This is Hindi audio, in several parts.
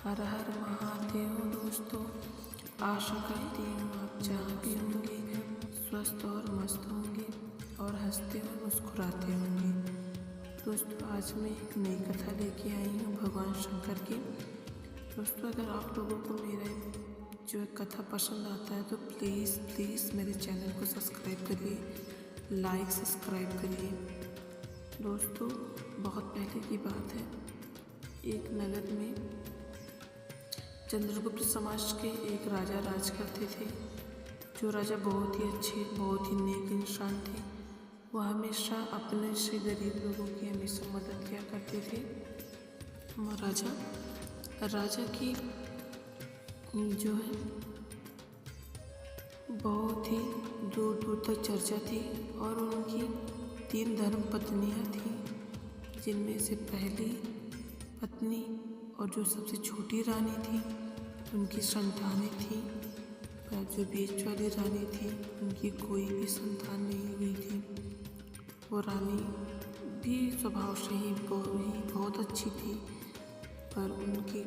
हर हर महादेव दोस्तों, आशा करती हूँ आप जहाँ भी होंगे स्वस्थ और मस्त होंगे और हंसते और मुस्कुराते होंगे। दोस्तों, आज मैं एक नई कथा लेके आई हूँ भगवान शंकर की। दोस्तों, अगर आप लोगों को मेरा जो कथा पसंद आता है तो प्लीज़ मेरे चैनल को सब्सक्राइब करिए, लाइक सब्सक्राइब करिए। दोस्तों, बहुत पहले की बात है, एक नगर में चंद्रगुप्त समाज के एक राजा राज करते थे। जो राजा बहुत ही अच्छे, बहुत ही नेक इंसान थे। वह हमेशा अपने से गरीब लोगों की हमेशा मदद किया करते थे। राजा की जो है बहुत ही दूर दूर तक चर्चा थी और उनकी 3 धर्म पत्नियां थीं, जिनमें से पहली पत्नी और जो सबसे छोटी रानी थी उनकी संतानें थीं, पर जो बीच वाली रानी थी उनकी कोई भी संतान नहीं हुई थी। वो रानी भी स्वभाव से ही बहुत अच्छी थी, पर उनकी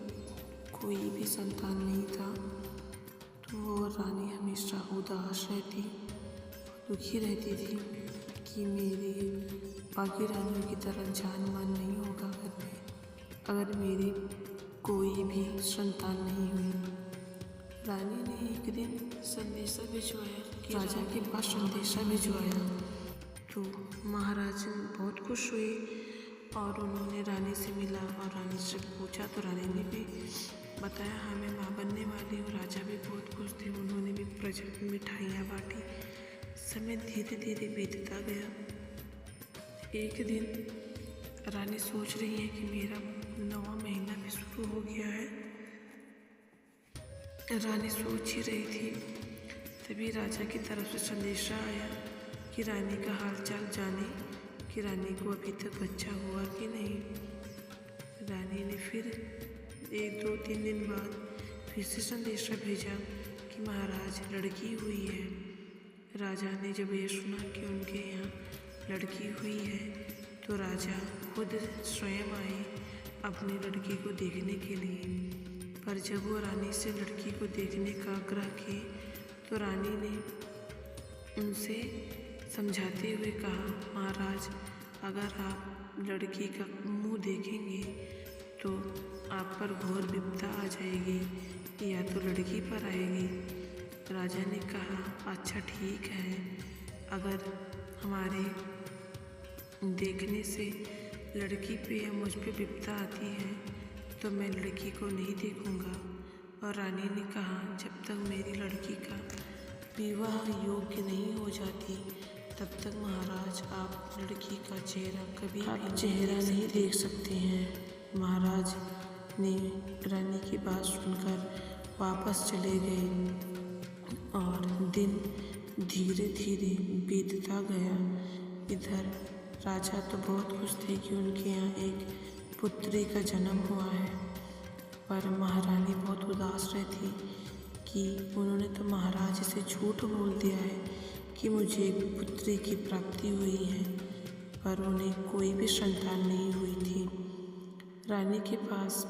कोई भी संतान नहीं था। तो वो रानी हमेशा उदास रहती, दुखी रहती थी कि मेरी बाकी रानियों की तरह जान मान नहीं होगा घर में अगर मेरी कोई भी संतान नहीं हुई। रानी ने एक दिन संदेशा भिजवाया कि राजा के पास संदेशा भिजवाया। तो महाराज बहुत खुश हुए और उन्होंने रानी से मिला और रानी से पूछा, तो रानी ने भी बताया, हाँ मैं माँ बनने वाली हूँ। राजा भी बहुत खुश थे, उन्होंने भी प्रजा को मिठाइयाँ बांटी। समय धीरे धीरे बीतता गया। एक दिन रानी सोच रही है कि मेरा 9वां महीना भी शुरू हो गया है। रानी सोच ही रही थी, तभी राजा की तरफ से संदेशा आया कि रानी का हालचाल जाने कि रानी को अभी तक बच्चा हुआ कि नहीं। रानी ने फिर 1-2-3 दिन बाद फिर से संदेशा भेजा कि महाराज लड़की हुई है। राजा ने जब ये सुना कि उनके यहाँ लड़की हुई है तो राजा खुद स्वयं आए अपनी लड़की को देखने के लिए। पर जब वो रानी से लड़की को देखने का आग्रह किए तो रानी ने उनसे समझाते हुए कहा, महाराज अगर आप लड़की का मुंह देखेंगे तो आप पर घोर विपदा आ जाएगी या तो लड़की पर आएगी। राजा ने कहा, अच्छा ठीक है, अगर हमारे देखने से लड़की पे या मुझ पे विपदा आती है तो मैं लड़की को नहीं देखूंगा। और रानी ने कहा, जब तक मेरी लड़की का विवाह योग्य नहीं हो जाती तब तक महाराज आप लड़की का चेहरा कभी नहीं देख सकते हैं। महाराज ने रानी की बात सुनकर वापस चले गए और दिन धीरे धीरे बीतता गया। इधर राजा तो बहुत खुश थे कि उनके यहाँ एक पुत्री का जन्म हुआ है, पर महारानी बहुत उदास रहती कि उन्होंने तो महाराज से झूठ बोल दिया है कि मुझे एक पुत्री की प्राप्ति हुई है, पर उन्हें कोई भी संतान नहीं हुई थी। रानी के पास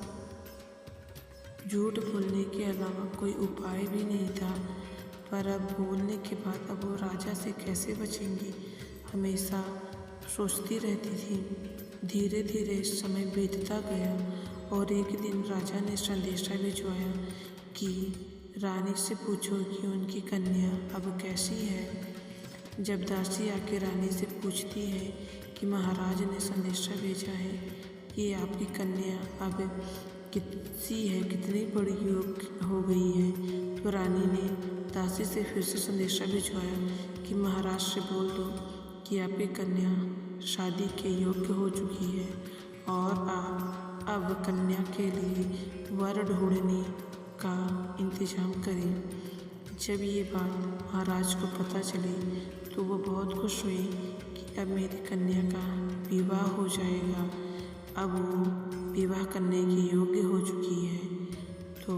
झूठ बोलने के अलावा कोई उपाय भी नहीं था, पर अब बोलने के बाद अब वो राजा से कैसे बचेंगी, हमेशा सोचती रहती थी। धीरे धीरे समय बीतता गया और एक दिन राजा ने संदेशा भिजवाया कि रानी से पूछो कि उनकी कन्या अब कैसी है। जब दासी आके रानी से पूछती है कि महाराज ने संदेशा भेजा है कि आपकी कन्या अब कितनी है, कितनी बड़ी हो गई है, तो रानी ने दासी से फिर से संदेशा भिजवाया कि महाराज से बोल दो कि आपकी कन्या शादी के योग्य हो चुकी है और आप अब कन्या के लिए वर ढूंढने का इंतजाम करें। जब ये बात महाराज को पता चली तो वो बहुत खुश हुई कि अब मेरी कन्या का विवाह हो जाएगा, अब वो विवाह करने के योग्य हो चुकी है। तो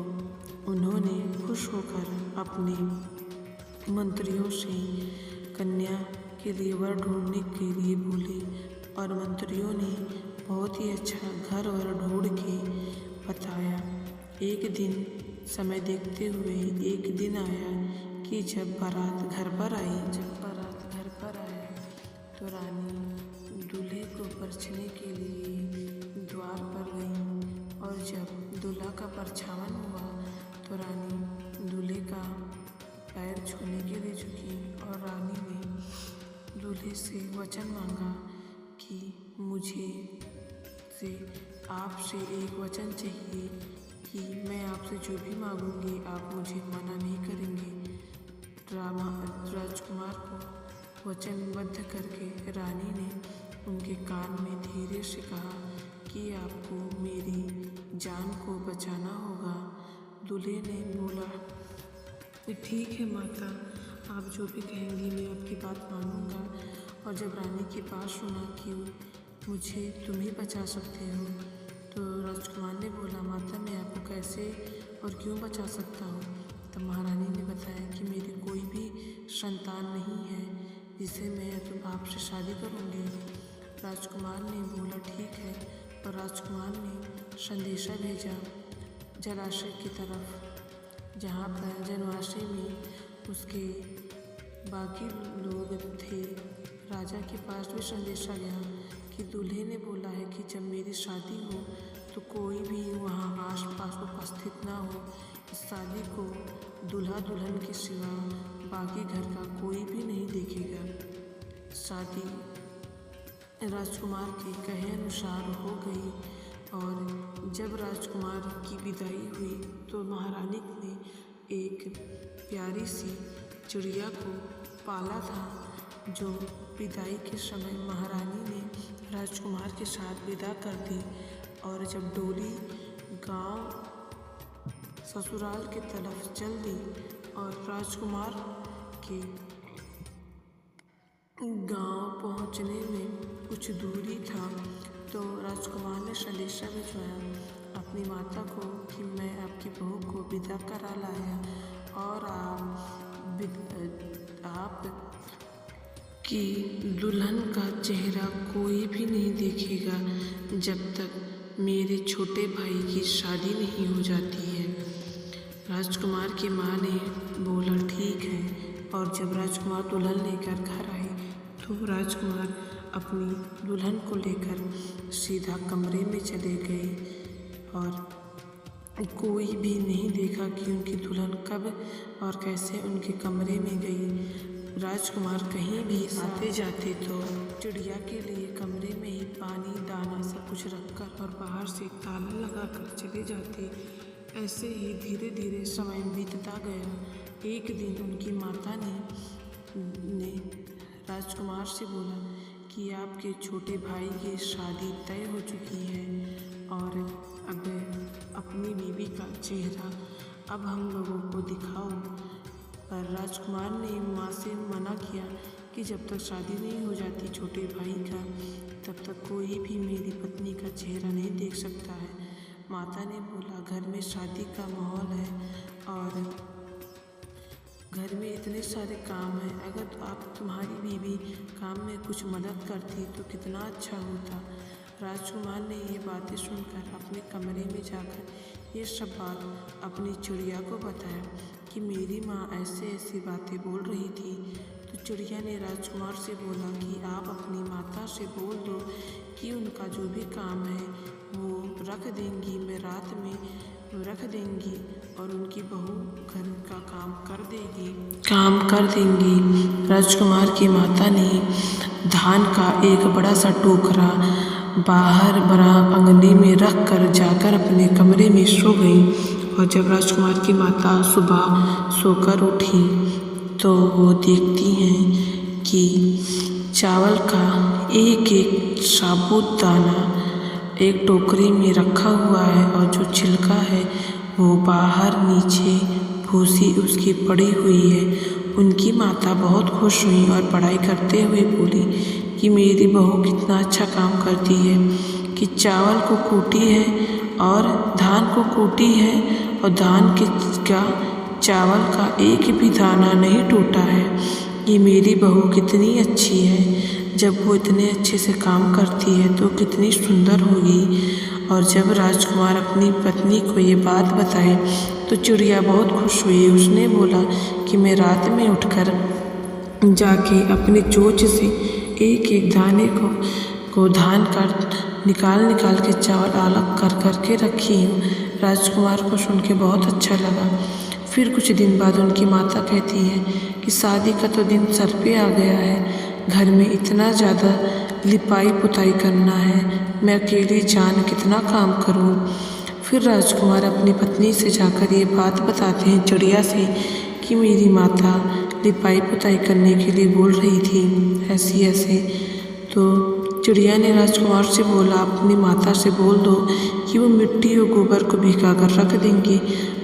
उन्होंने खुश होकर अपने मंत्रियों से कन्या के लिए वर ढूंढने के लिए बोले और मंत्रियों ने बहुत ही अच्छा घर वर ढूंढ के बताया। एक दिन समय देखते हुए एक दिन आया कि जब बारात घर पर आया तो रानी दूल्हे को परछने के लिए द्वार पर गई और जब दूल्हा का परछावन हुआ तो रानी दूल्हे का पैर छूने के लिए झुकी और रानी ने दूल्हे से वचन मांगा कि मुझे से आपसे एक वचन चाहिए कि मैं आपसे जो भी मांगूंगी आप मुझे मना नहीं करेंगे। राजकुमार को वचनबद्ध करके रानी ने उनके कान में धीरे से कहा कि आपको मेरी जान को बचाना होगा। दूल्हे ने बोला, ठीक है माता, आप जो भी कहेंगी मैं आपकी बात मानूंगा। और जब रानी के पास सुना कि मुझे तुम ही बचा सकते हो तो राजकुमार ने बोला, माता मैं आपको कैसे और क्यों बचा सकता हूँ। तब महारानी ने बताया कि मेरी कोई भी संतान नहीं है जिसे मैं तुम आपसे शादी करूँगी। राजकुमार ने बोला ठीक है और राजकुमार ने संदेशा भेजा जलाशय की तरफ जहाँ पर जनवासी में उसके बाकी लोग थे। राजा के पास भी संदेशा गया कि दूल्हे ने बोला है कि जब मेरी शादी हो तो कोई भी वहाँ आस पास उपस्थित ना हो। इस शादी को दूल्हा दुल्हन के सिवा बाकी घर का कोई भी नहीं देखेगा। शादी राजकुमार के कहे अनुसार हो गई और जब राजकुमार की विदाई हुई तो महारानी ने एक प्यारी सी चिड़िया को पाला था जो विदाई के समय महारानी ने राजकुमार के साथ विदा कर दी। और जब डोली गांव ससुराल की तरफ चल दी और राजकुमार के गांव पहुंचने में कुछ दूरी था तो राजकुमार ने संदेशा भिजवाया अपनी माता को कि मैं आपकी बहू को विदा करा लाया और आप कि दुल्हन का चेहरा कोई भी नहीं देखेगा जब तक मेरे छोटे भाई की शादी नहीं हो जाती है। राजकुमार की माँ ने बोला ठीक है। और जब राजकुमार दुल्हन लेकर घर आए तो राजकुमार अपनी दुल्हन को लेकर सीधा कमरे में चले गए और कोई भी नहीं देखा कि उनकी दुल्हन कब और कैसे उनके कमरे में गई। राजकुमार कहीं भी आते जाते तो चिड़िया के लिए कमरे में ही पानी दाना सब कुछ रखकर और बाहर से ताला लगाकर चले जाते। ऐसे ही धीरे धीरे समय बीतता गया। एक दिन उनकी माता ने राजकुमार से बोला कि आपके छोटे भाई की शादी तय हो चुकी है और अब अपनी बीवी का चेहरा अब हम लोगों को दिखाओ। पर राजकुमार ने माँ से मना किया कि जब तक शादी नहीं हो जाती छोटे भाई का तब तक कोई भी मेरी पत्नी का चेहरा नहीं देख सकता है। माता ने बोला घर में शादी का माहौल है और घर में इतने सारे काम हैं, अगर आप तुम्हारी बीवी काम में कुछ मदद करती तो कितना अच्छा होता। राजकुमार ने ये बातें सुनकर अपने कमरे में जाकर ये सब बात अपनी चिड़िया को बताया कि मेरी माँ ऐसे ऐसी बातें बोल रही थी। तो चिड़िया ने राजकुमार से बोला कि आप अपनी माता से बोल दो कि उनका जो भी काम है वो रख देंगी, मैं रात में रख देंगी और उनकी बहू घर का काम कर देंगी। राजकुमार की माता ने धान का एक बड़ा सा टोकरा बाहर बड़ा अंगने में रख कर जाकर अपने कमरे में सो गई। और जब राजकुमार की माता सुबह सोकर उठी तो वो देखती हैं कि चावल का एक एक साबुत दाना एक टोकरी में रखा हुआ है और जो छिलका है वो बाहर नीचे भूसी उसकी पड़ी हुई है। उनकी माता बहुत खुश हुई और पढ़ाई करते हुए बोली कि मेरी बहू कितना अच्छा काम करती है कि चावल को कूटी है और धान को कूटी है और धान का चावल का एक भी दाना नहीं टूटा है। ये मेरी बहू कितनी अच्छी है, जब वो इतने अच्छे से काम करती है तो कितनी सुंदर होगी। और जब राजकुमार अपनी पत्नी को ये बात बताई तो चिड़िया बहुत खुश हुई। उसने बोला कि मैं रात में उठकर जाके अपनी चोंच से एक एक दाने को धान कर निकाल के चावल अलग कर के रखी हूँ। राजकुमार को सुन के बहुत अच्छा लगा। फिर कुछ दिन बाद उनकी माता कहती है कि शादी का तो दिन सर पे आ गया है, घर में इतना ज़्यादा लिपाई पुताई करना है, मैं अकेली जान कितना काम करूँ। फिर राजकुमार अपनी पत्नी से जाकर ये बात बताते हैं चिड़िया से कि मेरी माता लिपाई पुताई करने के लिए बोल रही थी ऐसे ऐसे। तो चिड़िया ने राजकुमार से बोला, अपनी माता से बोल दो कि वो मिट्टी और गोबर को भिगा कर रख देंगी,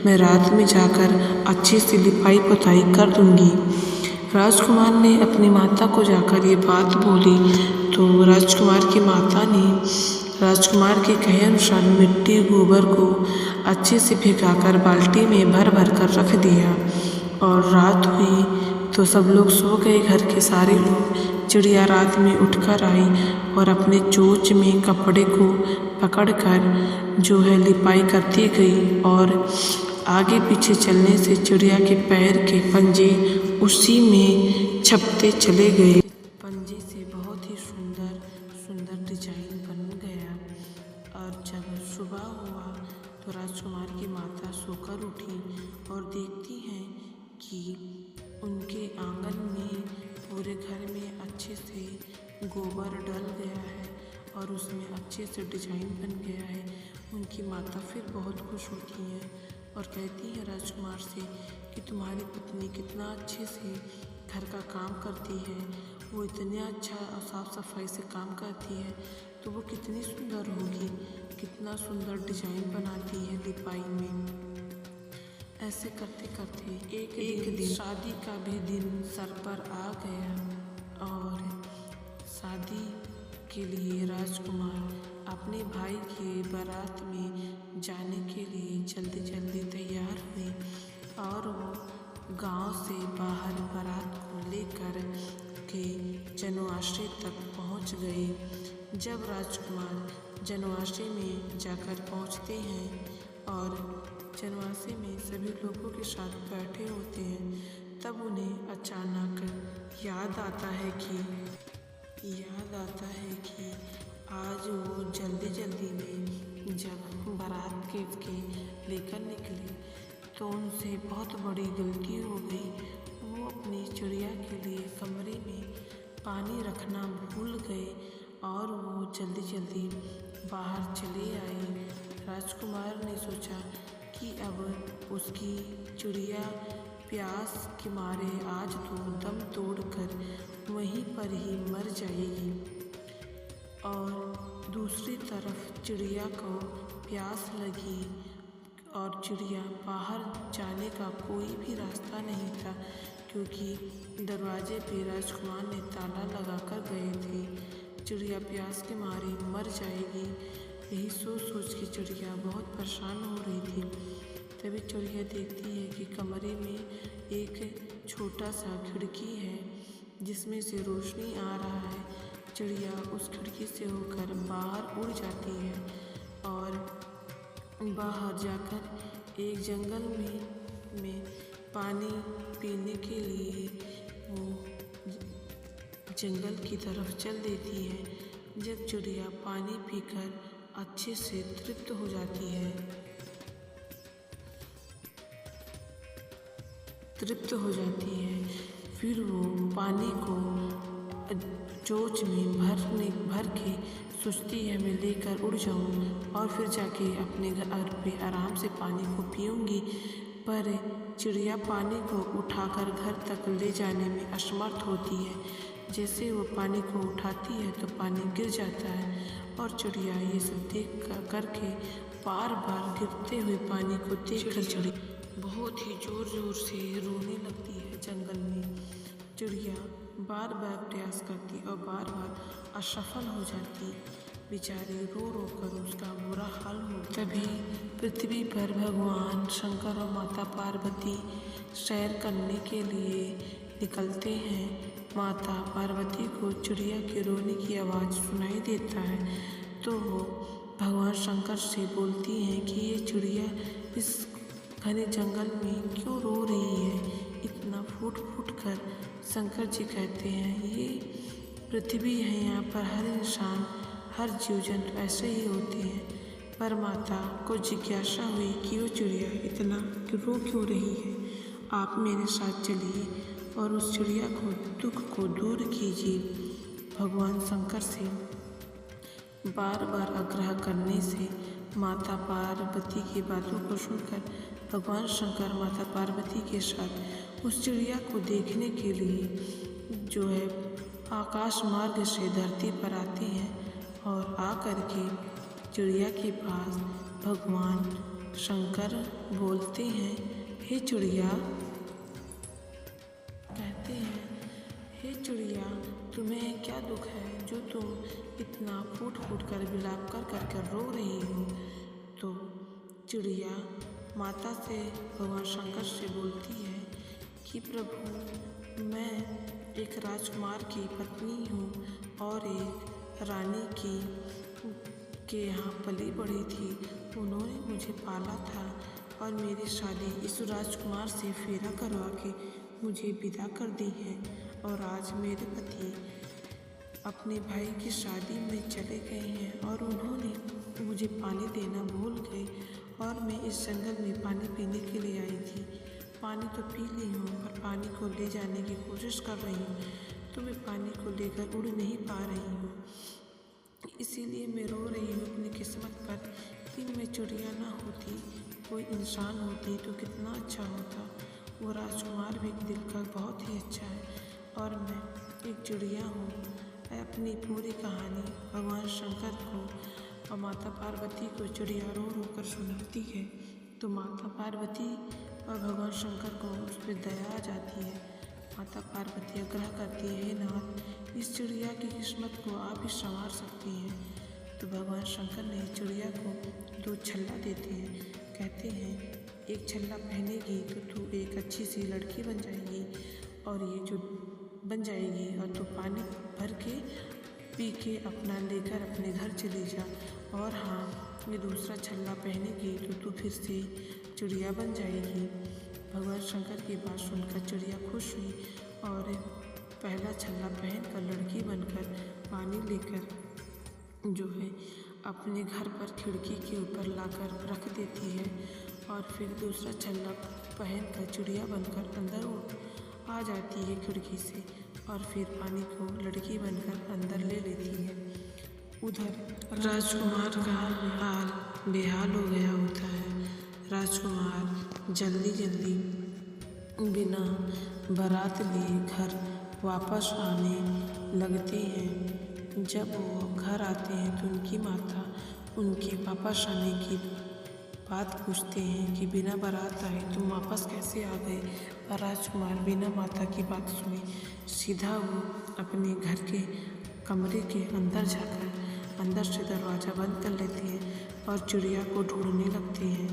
मैं रात में जाकर अच्छे से लिपाई पुताई कर दूंगी। राजकुमार ने अपनी माता को जाकर ये बात बोली तो राजकुमार की माता ने राजकुमार के कहे अनुसार मिट्टी गोबर को अच्छे से भिगाकर बाल्टी में भर कर रख दिया। और रात हुई तो सब लोग सो गए, घर के सारे लोग। चिड़िया रात में उठकर आई और अपने चोंच में कपड़े को पकड़कर जो है लिपाई करती गई और आगे पीछे चलने से चिड़िया के पैर के पंजे उसी में छपते चले गए। पंजे से बहुत ही सुंदर डिजाइन बन गया। और जब सुबह हुआ तो राजकुमार की माता सोकर उठी और देखती हैं कि उनके आंगन में पूरे घर में अच्छे से गोबर डल गया है और उसमें अच्छे से डिजाइन बन गया है। उनकी माता फिर बहुत खुश होती है और कहती है राजकुमार से कि तुम्हारी पत्नी कितना अच्छे से घर का काम करती है, वो इतना अच्छा और साफ सफाई से काम करती है तो वो कितनी सुंदर होगी, कितना सुंदर डिजाइन बनाती है लिपाई में। ऐसे करते करते एक दिन शादी का भी दिन सर पर आ गया और शादी के लिए राजकुमार अपने भाई के बारात में जाने के लिए जल्दी तैयार हुए और वो गांव से बाहर बारात को लेकर के जनवासे तक पहुंच गए। जब राजकुमार जनवासे में जाकर पहुंचते हैं और जनवासे में सभी लोगों के साथ बैठे होते हैं तब उन्हें अचानक याद आता है कि आज वो जल्दी में जब बारात के लेकर निकले तो उनसे बहुत बड़ी गलती हो गई। वो अपनी चिड़िया के लिए कमरे में पानी रखना भूल गए और वो जल्दी बाहर चले आए। राजकुमार ने सोचा कि अब उसकी चिड़िया प्यास के मारे आज तो दम तोड़कर वहीं पर ही मर जाएगी। और दूसरी तरफ चिड़िया को प्यास लगी और चिड़िया बाहर जाने का कोई भी रास्ता नहीं था क्योंकि दरवाजे पे राजकुमार ने ताला लगा कर गए थे। चिड़िया प्यास के मारे मर जाएगी, यही सोच के चिड़िया बहुत परेशान हो रही थी। तभी चिड़िया देखती है कि कमरे में एक छोटा सा खिड़की है जिसमें से रोशनी आ रहा है। चिड़िया उस खिड़की से होकर बाहर उड़ जाती है और बाहर जाकर एक जंगल में पानी पीने के लिए वो जंगल की तरफ चल देती है। जब चिड़िया पानी पीकर अच्छे से तृप्त हो जाती है फिर वो पानी को चोंच में भर के सोचती है मैं लेकर उड़ जाऊं और फिर जाके अपने घर पे आराम से पानी को पीऊँगी। पर चिड़िया पानी को उठाकर घर तक ले जाने में असमर्थ होती है। जैसे वो पानी को उठाती है तो पानी गिर जाता है और चिड़िया ये सब देख करके बार गिरते हुए पानी को देखकर चिड़िया बहुत ही ज़ोर से रोने लगती है। जंगल में चिड़िया बार प्रयास करती और बार असफल हो जाती। बेचारी रो कर उसका बुरा हाल हो। तभी पृथ्वी पर भगवान शंकर और माता पार्वती सैर करने के लिए निकलते हैं। माता पार्वती को चिड़िया के रोने की आवाज़ सुनाई देता है तो वो भगवान शंकर से बोलती हैं कि ये चिड़िया इस घने जंगल में क्यों रो रही है इतना फूट फूट कर। शंकर जी कहते हैं ये पृथ्वी है, यहाँ पर हर इंसान हर जीव जंतु ऐसे ही होते हैं। पर माता को जिज्ञासा हुई कि वो चिड़िया इतना रो क्यों रही है। आप मेरे साथ चलिए और उस चिड़िया को दुख को दूर कीजिए। भगवान शंकर से बार बार आग्रह करने से माता पार्वती की बातों को सुनकर भगवान शंकर माता पार्वती के साथ उस चिड़िया को देखने के लिए जो है आकाश मार्ग से धरती पर आती हैं और आकर के चिड़िया के पास भगवान शंकर बोलते हैं, हे चिड़िया, कहते हैं, हे चिड़िया, तुम्हें क्या दुख है जो तुम इतना फूट फूट कर विलाप कर रो रही हो। तो चिड़िया माता से भगवान शंकर से बोलती है कि प्रभु, मैं एक राजकुमार की पत्नी हूँ और एक रानी के यहाँ पली बड़ी थी। उन्होंने मुझे पाला था और मेरी शादी इस राजकुमार से फेरा करवा के मुझे विदा कर दी है। और आज मेरे पति अपने भाई की शादी में चले गए हैं और उन्होंने मुझे पानी देना भूल गए और मैं इस जंगल में पानी पीने के लिए आई थी। पानी तो पी ली हूँ पर पानी को ले जाने की कोशिश कर रही हूँ तो मैं पानी को लेकर उड़ नहीं पा रही हूँ। इसीलिए मैं रो रही हूँ अपनी किस्मत पर कि मैं चिड़िया ना होती, कोई इंसान होती तो कितना अच्छा होता। वो राजकुमार भी दिल का बहुत ही अच्छा है और मैं एक चिड़िया हूँ। अपनी पूरी कहानी भगवान शंकर को और माता पार्वती को चिड़िया रो रो कर सुनाती है। तो माता पार्वती और भगवान शंकर को उस पर दया आ जाती है। माता पार्वती आग्रह करती है, हे नाथ, इस चिड़िया की किस्मत को आप ही संवार सकती हैं। तो भगवान शंकर ने चिड़िया को 2 छल्ला देते हैं। कहते हैं, एक छल्ला पहनेगी तो तू एक अच्छी सी लड़की बन जाएगी और ये जो बन जाएगी और तू पानी भर के पी के अपना लेकर अपने घर चली जा। और हाँ, ये दूसरा छल्ला पहनेगी तो तू फिर से चिड़िया बन जाएगी। भगवान शंकर की बात सुनकर चिड़िया खुश हुई और पहला छल्ला पहनकर लड़की बनकर पानी लेकर जो है अपने घर पर खिड़की के ऊपर लाकर रख देती है और फिर दूसरा छल्ला पहनकर चिड़िया बनकर अंदर आ जाती है खिड़की से और फिर पानी को लड़की बनकर अंदर ले लेती है। उधर राजकुमार का हाल बेहाल हो गया होता है। राजकुमार जल्दी जल्दी बिना बारात लिए घर वापस आने लगते हैं। जब वो घर आते हैं तो उनकी माता उनके वापस आने की बात पूछते हैं कि बिना बारात आए तुम वापस कैसे आ गए। पर राजकुमार बिना माता की बात सुने सीधा वो अपने घर के कमरे के अंदर जाकर अंदर से दरवाज़ा बंद कर लेते हैं और चिड़िया को ढूंढने लगते हैं।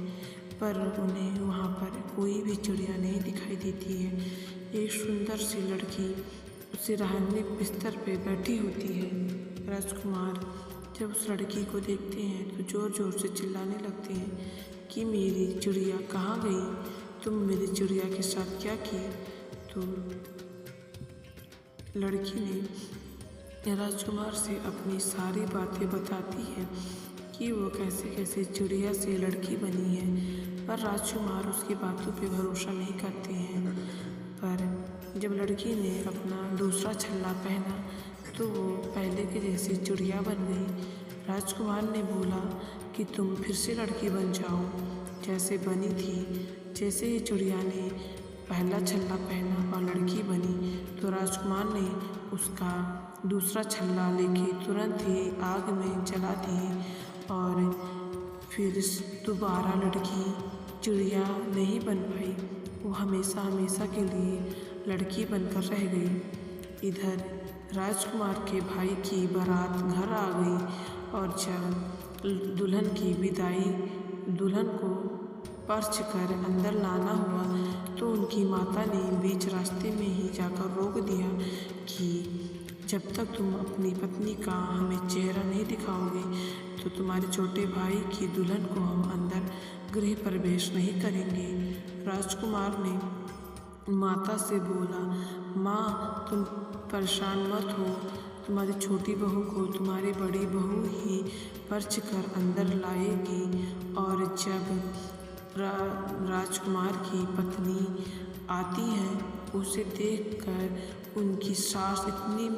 पर उन्हें वहाँ पर कोई भी चिड़िया नहीं दिखाई देती है। एक सुंदर सी लड़की उसे रहने बिस्तर पे बैठी होती है। राजकुमार जब उस लड़की को देखते हैं तो ज़ोर ज़ोर से चिल्लाने लगते हैं कि मेरी चिड़िया कहाँ गई, तुम मेरी चिड़िया के साथ क्या किए। तो लड़की ने राजकुमार से अपनी सारी बातें बताती है कि वो कैसे कैसे चिड़िया से लड़की बनी है। पर राजकुमार उसकी बातों पे भरोसा नहीं करते हैं। पर जब लड़की ने अपना दूसरा छल्ला पहना तो वो पहले के जैसी चिड़िया बन गई। राजकुमार ने बोला कि तुम फिर से लड़की बन जाओ जैसे बनी थी। जैसे ही चिड़िया ने पहला छल्ला पहना और लड़की बनी तो राजकुमार ने उसका दूसरा छल्ला लेके तुरंत ही आग में जला दिए और फिर दोबारा लड़की चिड़िया नहीं बन पाई। वो हमेशा हमेशा के लिए लड़की बनकर रह गई। इधर राजकुमार के भाई की बारात घर आ गई और जब दुल्हन की विदाई दुल्हन को पर्च कर अंदर लाना हुआ तो उनकी माता ने बीच रास्ते में ही जाकर रोक दिया कि जब तक तुम अपनी पत्नी का हमें चेहरा नहीं दिखाओगे तो तुम्हारे छोटे भाई की दुल्हन को हम अंदर गृह प्रवेश नहीं करेंगे। राजकुमार ने माता से बोला, माँ तुम परेशान मत हो, तुम्हारी छोटी बहू को तुम्हारी बड़ी बहू ही परछ कर अंदर लाएगी। और जब राजकुमार की पत्नी आती है, उसे देखकर उनकी सास इतनी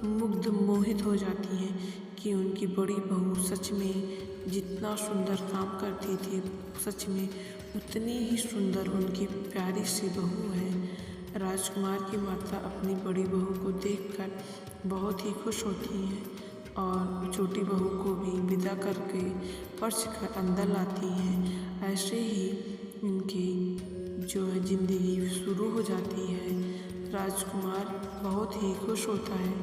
मुग्ध मोहित हो जाती है कि उनकी बड़ी बहू सच में जितना सुंदर काम करती थी, सच में उतनी ही सुंदर उनकी प्यारी सी बहू है। राजकुमार की माता अपनी बड़ी बहू को देखकर बहुत ही खुश होती हैं और छोटी बहू को भी विदा करके परछ कर अंदर लाती हैं। ऐसे ही इनकी जो है ज़िंदगी शुरू हो जाती है। राजकुमार बहुत ही खुश होता है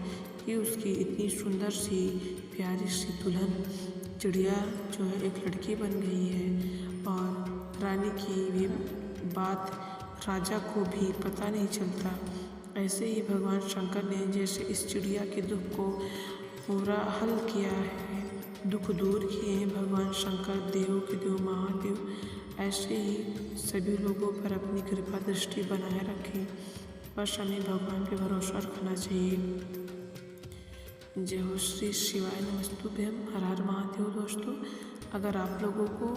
कि उसकी इतनी सुंदर सी प्यारी सी दुल्हन चिड़िया जो है एक लड़की बन गई है। और रानी की भी बात राजा को भी पता नहीं चलता। ऐसे ही भगवान शंकर ने जैसे इस चिड़िया के दुख को पूरा हल किया है, दुख दूर किए हैं भगवान शंकर, देव के देव महादेव, ऐसे ही सभी लोगों पर अपनी कृपा दृष्टि बनाए रखें। बस हमें भगवान पे भरोसा रखना चाहिए। जय हो श्री शिवाय नमस्तुभ्यम, हर हर महादेव। दोस्तों, अगर आप लोगों को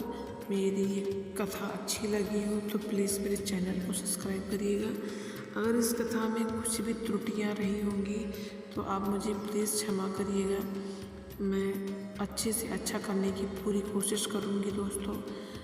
मेरी ये कथा अच्छी लगी हो तो प्लीज़ मेरे चैनल को सब्सक्राइब करिएगा। अगर इस कथा में कुछ भी त्रुटियां रही होंगी तो आप मुझे प्लीज़ क्षमा करिएगा। मैं अच्छे से अच्छा करने की पूरी कोशिश करूँगी दोस्तों।